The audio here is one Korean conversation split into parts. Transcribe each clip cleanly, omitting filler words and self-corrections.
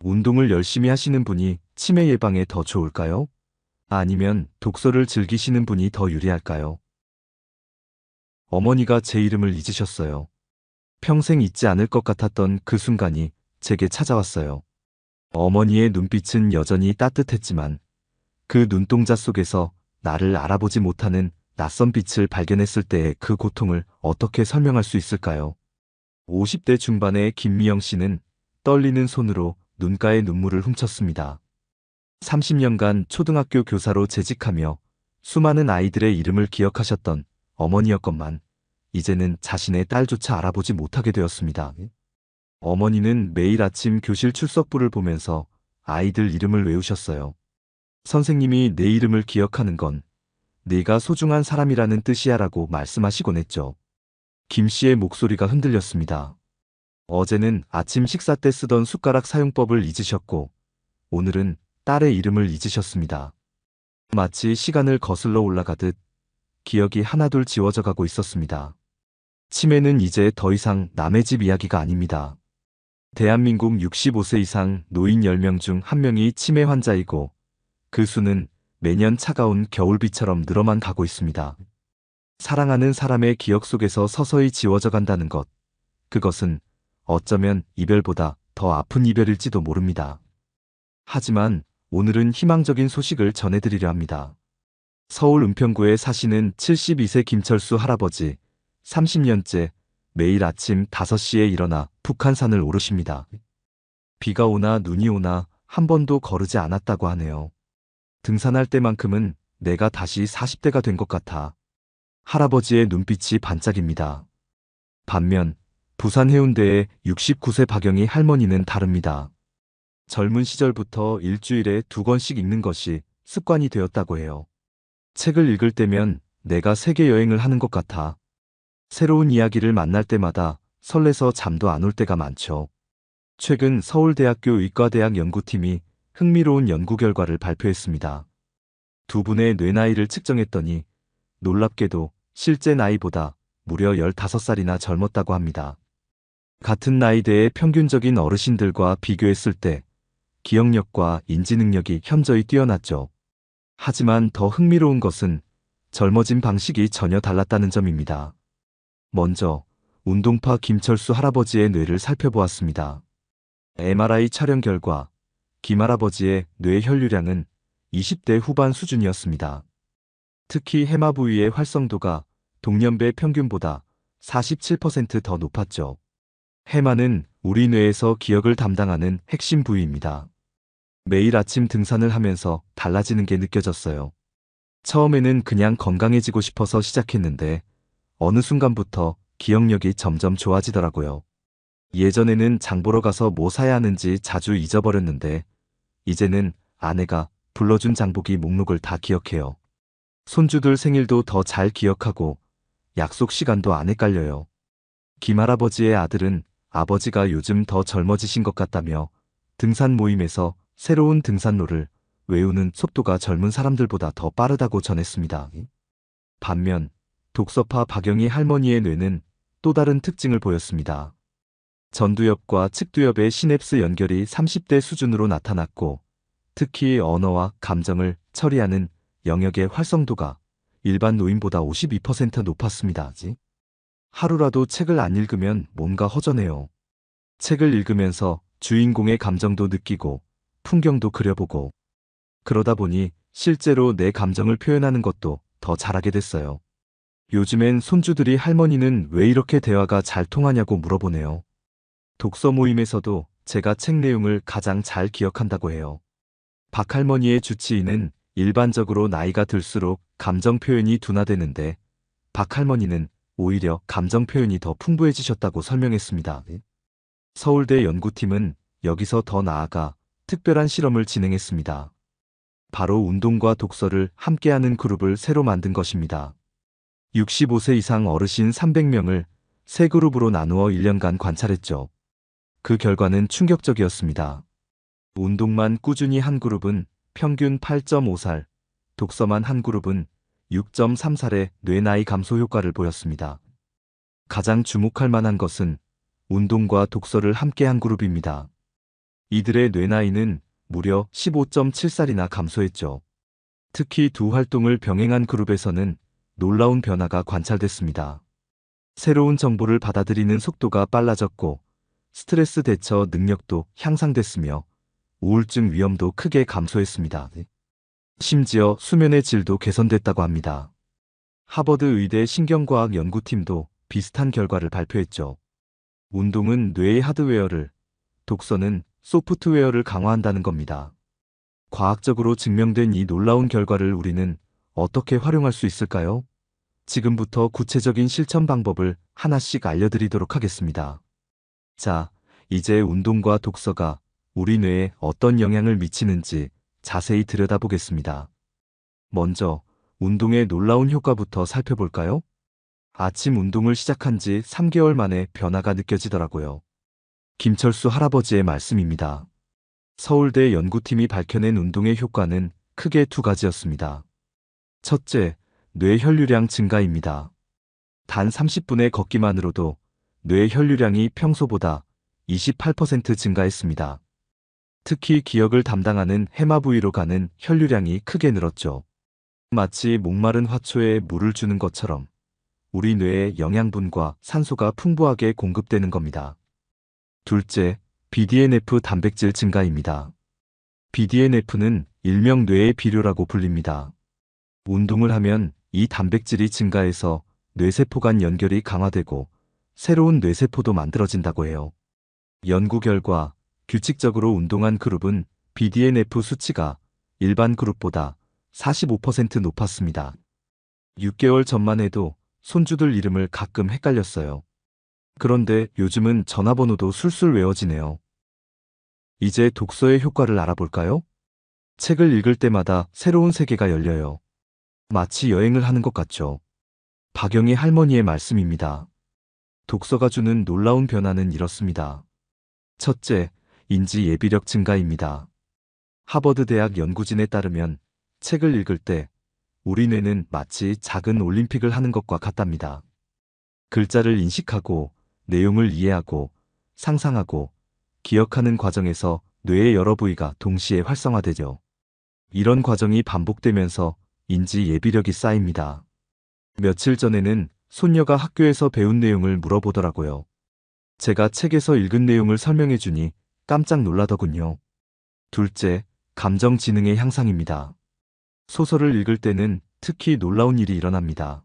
운동을 열심히 하시는 분이 치매 예방에 더 좋을까요? 아니면 독서를 즐기시는 분이 더 유리할까요? 어머니가 제 이름을 잊으셨어요. 평생 잊지 않을 것 같았던 그 순간이 제게 찾아왔어요. 어머니의 눈빛은 여전히 따뜻했지만 그 눈동자 속에서 나를 알아보지 못하는 낯선 빛을 발견했을 때의 그 고통을 어떻게 설명할 수 있을까요? 50대 중반의 김미영 씨는 떨리는 손으로 눈가에 눈물을 훔쳤습니다. 30년간 초등학교 교사로 재직하며 수많은 아이들의 이름을 기억하셨던 어머니였건만 이제는 자신의 딸조차 알아보지 못하게 되었습니다. 어머니는 매일 아침 교실 출석부를 보면서 아이들 이름을 외우셨어요. 선생님이 내 이름을 기억하는 건 네가 소중한 사람이라는 뜻이야라고 말씀하시곤 했죠. 김 씨의 목소리가 흔들렸습니다. 어제는 아침 식사 때 쓰던 숟가락 사용법을 잊으셨고 오늘은 딸의 이름을 잊으셨습니다. 마치 시간을 거슬러 올라가듯 기억이 하나둘 지워져 가고 있었습니다. 치매는 이제 더 이상 남의 집 이야기가 아닙니다. 대한민국 65세 이상 노인 10명 중 1명이 치매 환자이고 그 수는 매년 차가운 겨울비처럼 늘어만 가고 있습니다. 사랑하는 사람의 기억 속에서 서서히 지워져 간다는 것, 그것은 어쩌면 이별보다 더 아픈 이별일지도 모릅니다. 하지만 오늘은 희망적인 소식을 전해드리려 합니다. 서울 은평구에 사시는 72세 김철수 할아버지, 30년째 매일 아침 5시에 일어나 북한산을 오르십니다. 비가 오나 눈이 오나 한 번도 거르지 않았다고 하네요. 등산할 때만큼은 내가 다시 40대가 된 것 같아. 할아버지의 눈빛이 반짝입니다. 반면 부산 해운대의 69세 박영희 할머니는 다릅니다. 젊은 시절부터 일주일에 2권씩 읽는 것이 습관이 되었다고 해요. 책을 읽을 때면 내가 세계 여행을 하는 것 같아. 새로운 이야기를 만날 때마다 설레서 잠도 안 올 때가 많죠. 최근 서울대학교 의과대학 연구팀이 흥미로운 연구 결과를 발표했습니다. 두 분의 뇌 나이를 측정했더니 놀랍게도 실제 나이보다 무려 15살이나 젊었다고 합니다. 같은 나이대의 평균적인 어르신들과 비교했을 때 기억력과 인지 능력이 현저히 뛰어났죠. 하지만 더 흥미로운 것은 젊어진 방식이 전혀 달랐다는 점입니다. 먼저 운동파 김철수 할아버지의 뇌를 살펴보았습니다. MRI 촬영 결과 김 할아버지의 뇌 혈류량은 20대 후반 수준이었습니다. 특히 해마 부위의 활성도가 동년배 평균보다 47%더 높았죠. 해마는 우리 뇌에서 기억을 담당하는 핵심 부위입니다. 매일 아침 등산을 하면서 달라지는 게 느껴졌어요. 처음에는 그냥 건강해지고 싶어서 시작했는데 어느 순간부터 기억력이 점점 좋아지더라고요. 예전에는 장 보러 가서 뭐 사야 하는지 자주 잊어버렸는데 이제는 아내가 불러준 장보기 목록을 다 기억해요. 손주들 생일도 더 잘 기억하고 약속 시간도 안 헷갈려요. 김 할아버지의 아들은 아버지가 요즘 더 젊어지신 것 같다며 등산 모임에서 새로운 등산로를 외우는 속도가 젊은 사람들보다 더 빠르다고 전했습니다. 반면 독서파 박영희 할머니의 뇌는 또 다른 특징을 보였습니다. 전두엽과 측두엽의 시냅스 연결이 30대 수준으로 나타났고 특히 언어와 감정을 처리하는 영역의 활성도가 일반 노인보다 52% 높았습니다. 하루라도 책을 안 읽으면 뭔가 허전해요. 책을 읽으면서 주인공의 감정도 느끼고 풍경도 그려보고 그러다 보니 실제로 내 감정을 표현하는 것도 더 잘하게 됐어요. 요즘엔 손주들이 할머니는 왜 이렇게 대화가 잘 통하냐고 물어보네요. 독서 모임에서도 제가 책 내용을 가장 잘 기억한다고 해요. 박 할머니의 주치의는 일반적으로 나이가 들수록 감정 표현이 둔화되는데 박 할머니는 오히려 감정 표현이 더 풍부해지셨다고 설명했습니다. 서울대 연구팀은 여기서 더 나아가 특별한 실험을 진행했습니다. 바로 운동과 독서를 함께하는 그룹을 새로 만든 것입니다. 65세 이상 어르신 300명을 세 그룹으로 나누어 1년간 관찰했죠. 그 결과는 충격적이었습니다. 운동만 꾸준히 한 그룹은 평균 8.5살, 독서만 한 그룹은 6.3살의 뇌 나이 감소 효과를 보였습니다. 가장 주목할 만한 것은 운동과 독서를 함께 한 그룹입니다. 이들의 뇌 나이는 무려 15.7살이나 감소했죠. 특히 두 활동을 병행한 그룹에서는 놀라운 변화가 관찰됐습니다. 새로운 정보를 받아들이는 속도가 빨라졌고 스트레스 대처 능력도 향상됐으며 우울증 위험도 크게 감소했습니다. 심지어 수면의 질도 개선됐다고 합니다. 하버드 의대 신경과학 연구팀도 비슷한 결과를 발표했죠. 운동은 뇌의 하드웨어를, 독서는 소프트웨어를 강화한다는 겁니다. 과학적으로 증명된 이 놀라운 결과를 우리는 어떻게 활용할 수 있을까요? 지금부터 구체적인 실천 방법을 하나씩 알려드리도록 하겠습니다. 자, 이제 운동과 독서가 우리 뇌에 어떤 영향을 미치는지 자세히 들여다보겠습니다. 먼저, 운동의 놀라운 효과부터 살펴볼까요? 아침 운동을 시작한 지 3개월 만에 변화가 느껴지더라고요. 김철수 할아버지의 말씀입니다. 서울대 연구팀이 밝혀낸 운동의 효과는 크게 두 가지였습니다. 첫째, 뇌 혈류량 증가입니다. 단 30분의 걷기만으로도 뇌 혈류량이 평소보다 28% 증가했습니다. 특히 기억을 담당하는 해마 부위로 가는 혈류량이 크게 늘었죠. 마치 목마른 화초에 물을 주는 것처럼 우리 뇌에 영양분과 산소가 풍부하게 공급되는 겁니다. 둘째, BDNF 단백질 증가입니다. BDNF는 일명 뇌의 비료라고 불립니다. 운동을 하면 이 단백질이 증가해서 뇌세포 간 연결이 강화되고 새로운 뇌세포도 만들어진다고 해요. 연구 결과 규칙적으로 운동한 그룹은 BDNF 수치가 일반 그룹보다 45% 높았습니다. 6개월 전만 해도 손주들 이름을 가끔 헷갈렸어요. 그런데 요즘은 전화번호도 술술 외워지네요. 이제 독서의 효과를 알아볼까요? 책을 읽을 때마다 새로운 세계가 열려요. 마치 여행을 하는 것 같죠. 박영희 할머니의 말씀입니다. 독서가 주는 놀라운 변화는 이렇습니다. 첫째, 인지 예비력 증가입니다. 하버드 대학 연구진에 따르면 책을 읽을 때 우리 뇌는 마치 작은 올림픽을 하는 것과 같답니다. 글자를 인식하고 내용을 이해하고 상상하고 기억하는 과정에서 뇌의 여러 부위가 동시에 활성화되죠. 이런 과정이 반복되면서 인지 예비력이 쌓입니다. 며칠 전에는 손녀가 학교에서 배운 내용을 물어보더라고요. 제가 책에서 읽은 내용을 설명해 주니 깜짝 놀라더군요. 둘째, 감정 지능의 향상입니다. 소설을 읽을 때는 특히 놀라운 일이 일어납니다.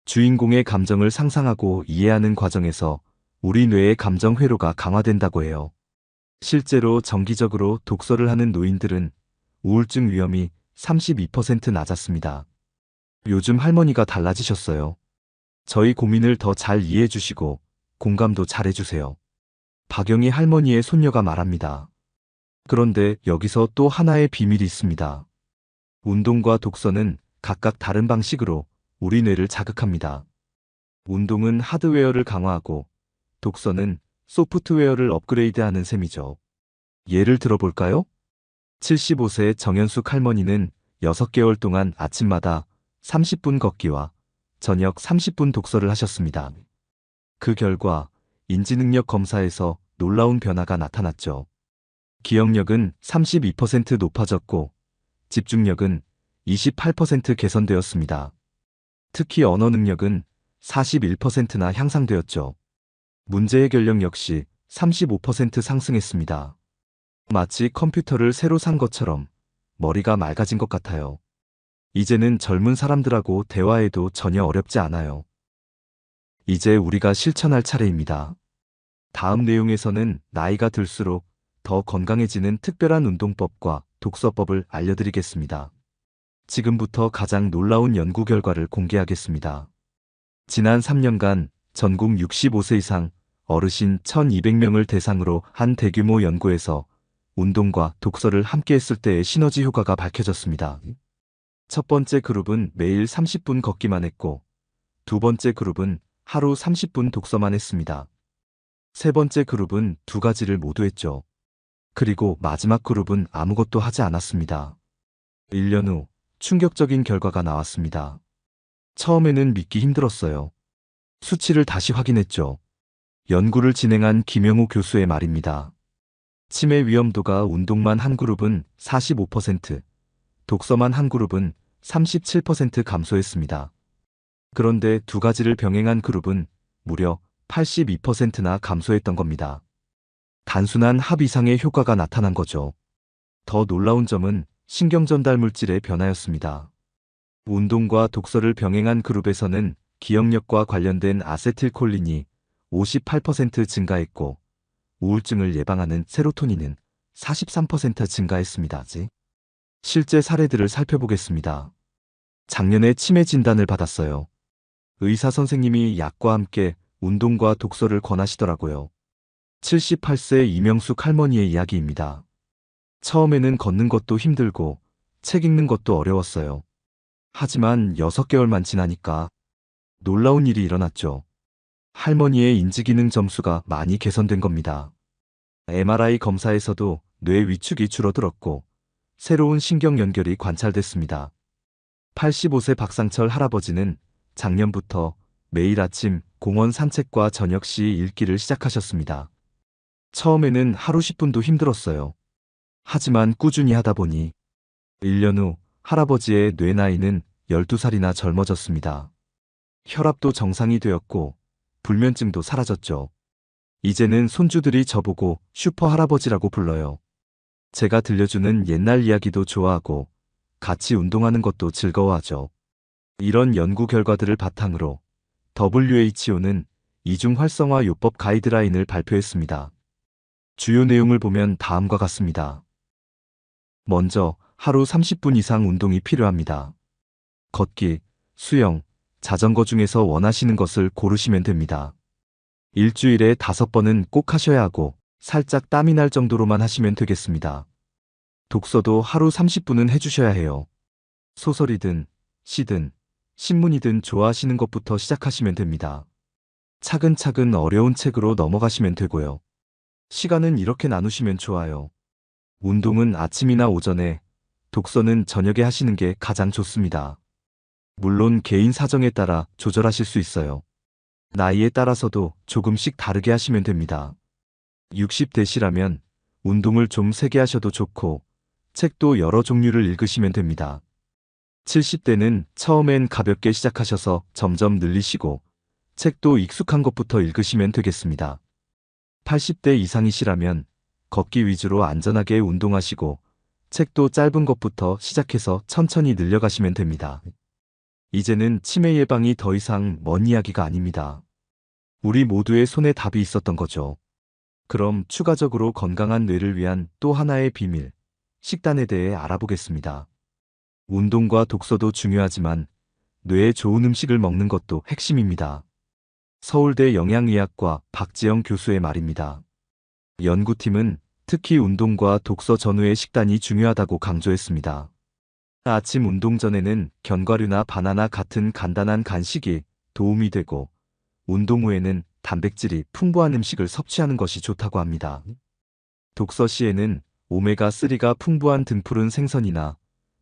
주인공의 감정을 상상하고 이해하는 과정에서 우리 뇌의 감정 회로가 강화된다고 해요. 실제로 정기적으로 독서를 하는 노인들은 우울증 위험이 32% 낮았습니다. 요즘 할머니가 달라지셨어요. 저희 고민을 더 잘 이해해 주시고 공감도 잘 해주세요. 박영희 할머니의 손녀가 말합니다. 그런데 여기서 또 하나의 비밀이 있습니다. 운동과 독서는 각각 다른 방식으로 우리 뇌를 자극합니다. 운동은 하드웨어를 강화하고 독서는 소프트웨어를 업그레이드하는 셈이죠. 예를 들어볼까요? 75세 정연숙 할머니는 6개월 동안 아침마다 30분 걷기와 저녁 30분 독서를 하셨습니다. 그 결과 인지능력 검사에서 놀라운 변화가 나타났죠. 기억력은 32% 높아졌고 집중력은 28% 개선되었습니다. 특히 언어 능력은 41%나 향상되었죠. 문제 해결력 역시 35% 상승했습니다. 마치 컴퓨터를 새로 산 것처럼 머리가 맑아진 것 같아요. 이제는 젊은 사람들하고 대화해도 전혀 어렵지 않아요. 이제 우리가 실천할 차례입니다. 다음 내용에서는 나이가 들수록 더 건강해지는 특별한 운동법과 독서법을 알려드리겠습니다. 지금부터 가장 놀라운 연구 결과를 공개하겠습니다. 지난 3년간 전국 65세 이상 어르신 1200명을 대상으로 한 대규모 연구에서 운동과 독서를 함께 했을 때의 시너지 효과가 밝혀졌습니다. 첫 번째 그룹은 매일 30분 걷기만 했고 두 번째 그룹은 하루 30분 독서만 했습니다. 세 번째 그룹은 두 가지를 모두 했죠. 그리고 마지막 그룹은 아무것도 하지 않았습니다. 1년 후 충격적인 결과가 나왔습니다. 처음에는 믿기 힘들었어요. 수치를 다시 확인했죠. 연구를 진행한 김영우 교수의 말입니다. 치매 위험도가 운동만 한 그룹은 45%, 독서만 한 그룹은 37% 감소했습니다. 그런데 두 가지를 병행한 그룹은 무려 82%나 감소했던 겁니다. 단순한 합 이상의 효과가 나타난 거죠. 더 놀라운 점은 신경전달 물질의 변화였습니다. 운동과 독서를 병행한 그룹에서는 기억력과 관련된 아세틸콜린이 58% 증가했고 우울증을 예방하는 세로토닌은 43% 증가했습니다. 실제 사례들을 살펴보겠습니다. 작년에 치매 진단을 받았어요. 의사 선생님이 약과 함께 운동과 독서를 권하시더라고요. 78세 이명숙 할머니의 이야기입니다. 처음에는 걷는 것도 힘들고 책 읽는 것도 어려웠어요. 하지만 6개월만 지나니까 놀라운 일이 일어났죠. 할머니의 인지기능 점수가 많이 개선된 겁니다. MRI 검사에서도 뇌 위축이 줄어들었고 새로운 신경 연결이 관찰됐습니다. 85세 박상철 할아버지는 작년부터 매일 아침 공원 산책과 저녁 시 읽기를 시작하셨습니다. 처음에는 하루 10분도 힘들었어요. 하지만 꾸준히 하다 보니 1년 후 할아버지의 뇌 나이는 12살이나 젊어졌습니다. 혈압도 정상이 되었고 불면증도 사라졌죠. 이제는 손주들이 저보고 슈퍼 할아버지라고 불러요. 제가 들려주는 옛날 이야기도 좋아하고 같이 운동하는 것도 즐거워하죠. 이런 연구 결과들을 바탕으로 WHO는 이중 활성화 요법 가이드라인을 발표했습니다. 주요 내용을 보면 다음과 같습니다. 먼저 하루 30분 이상 운동이 필요합니다. 걷기, 수영, 자전거 중에서 원하시는 것을 고르시면 됩니다. 일주일에 5번은 꼭 하셔야 하고 살짝 땀이 날 정도로만 하시면 되겠습니다. 독서도 하루 30분은 해주셔야 해요. 소설이든 시든 신문이든 좋아하시는 것부터 시작하시면 됩니다. 차근차근 어려운 책으로 넘어가시면 되고요. 시간은 이렇게 나누시면 좋아요. 운동은 아침이나 오전에, 독서는 저녁에 하시는 게 가장 좋습니다. 물론 개인 사정에 따라 조절하실 수 있어요. 나이에 따라서도 조금씩 다르게 하시면 됩니다. 60대시라면 운동을 좀 세게 하셔도 좋고 책도 여러 종류를 읽으시면 됩니다. 70대는 처음엔 가볍게 시작하셔서 점점 늘리시고 책도 익숙한 것부터 읽으시면 되겠습니다. 80대 이상이시라면 걷기 위주로 안전하게 운동하시고 책도 짧은 것부터 시작해서 천천히 늘려가시면 됩니다. 이제는 치매 예방이 더 이상 먼 이야기가 아닙니다. 우리 모두의 손에 답이 있었던 거죠. 그럼 추가적으로 건강한 뇌를 위한 또 하나의 비밀, 식단에 대해 알아보겠습니다. 운동과 독서도 중요하지만 뇌에 좋은 음식을 먹는 것도 핵심입니다. 서울대 영양의학과 박지영 교수의 말입니다. 연구팀은 특히 운동과 독서 전후의 식단이 중요하다고 강조했습니다. 아침 운동 전에는 견과류나 바나나 같은 간단한 간식이 도움이 되고 운동 후에는 단백질이 풍부한 음식을 섭취하는 것이 좋다고 합니다. 독서 시에는 오메가3가 풍부한 등푸른 생선이나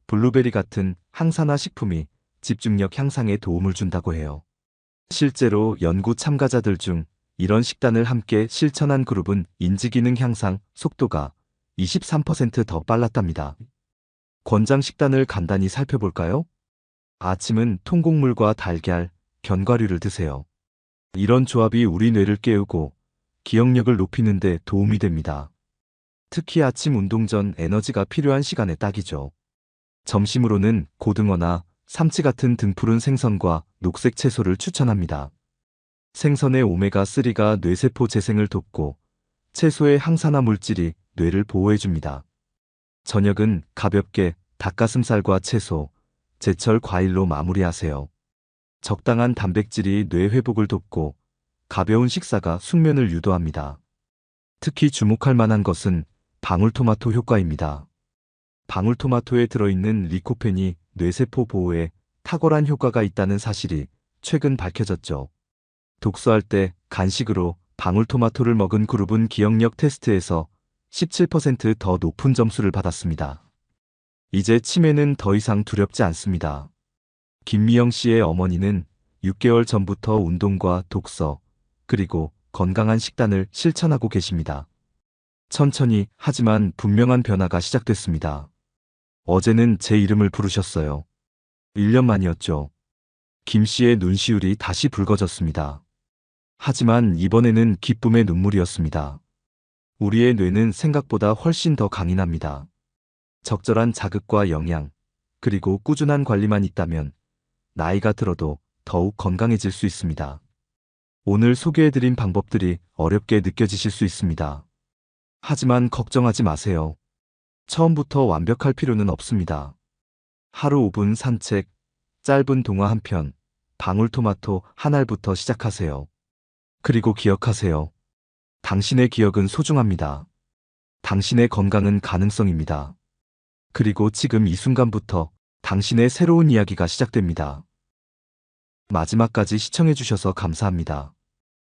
블루베리 같은 항산화 식품이 집중력 향상에 도움을 준다고 해요. 실제로 연구 참가자들 중 이런 식단을 함께 실천한 그룹은 인지기능 향상 속도가 23% 더 빨랐답니다. 권장 식단을 간단히 살펴볼까요? 아침은 통곡물과 달걀, 견과류를 드세요. 이런 조합이 우리 뇌를 깨우고 기억력을 높이는 데 도움이 됩니다. 특히 아침 운동 전 에너지가 필요한 시간에 딱이죠. 점심으로는 고등어나 삼치 같은 등푸른 생선과 녹색 채소를 추천합니다. 생선의 오메가3가 뇌세포 재생을 돕고 채소의 항산화 물질이 뇌를 보호해줍니다. 저녁은 가볍게 닭가슴살과 채소, 제철 과일로 마무리하세요. 적당한 단백질이 뇌 회복을 돕고 가벼운 식사가 숙면을 유도합니다. 특히 주목할 만한 것은 방울토마토 효과입니다. 방울토마토에 들어있는 리코펜이 뇌세포 보호에 탁월한 효과가 있다는 사실이 최근 밝혀졌죠. 독서할 때 간식으로 방울토마토를 먹은 그룹은 기억력 테스트에서 17% 더 높은 점수를 받았습니다. 이제 치매는 더 이상 두렵지 않습니다. 김미영 씨의 어머니는 6개월 전부터 운동과 독서, 그리고 건강한 식단을 실천하고 계십니다. 천천히 하지만 분명한 변화가 시작됐습니다. 어제는 제 이름을 부르셨어요. 1년 만이었죠. 김 씨의 눈시울이 다시 붉어졌습니다. 하지만 이번에는 기쁨의 눈물이었습니다. 우리의 뇌는 생각보다 훨씬 더 강인합니다. 적절한 자극과 영양, 그리고 꾸준한 관리만 있다면 나이가 들어도 더욱 건강해질 수 있습니다. 오늘 소개해드린 방법들이 어렵게 느껴지실 수 있습니다. 하지만 걱정하지 마세요. 처음부터 완벽할 필요는 없습니다. 하루 5분 산책, 짧은 동화 한 편, 방울토마토 한 알부터 시작하세요. 그리고 기억하세요. 당신의 기억은 소중합니다. 당신의 건강은 가능성입니다. 그리고 지금 이 순간부터 당신의 새로운 이야기가 시작됩니다. 마지막까지 시청해주셔서 감사합니다.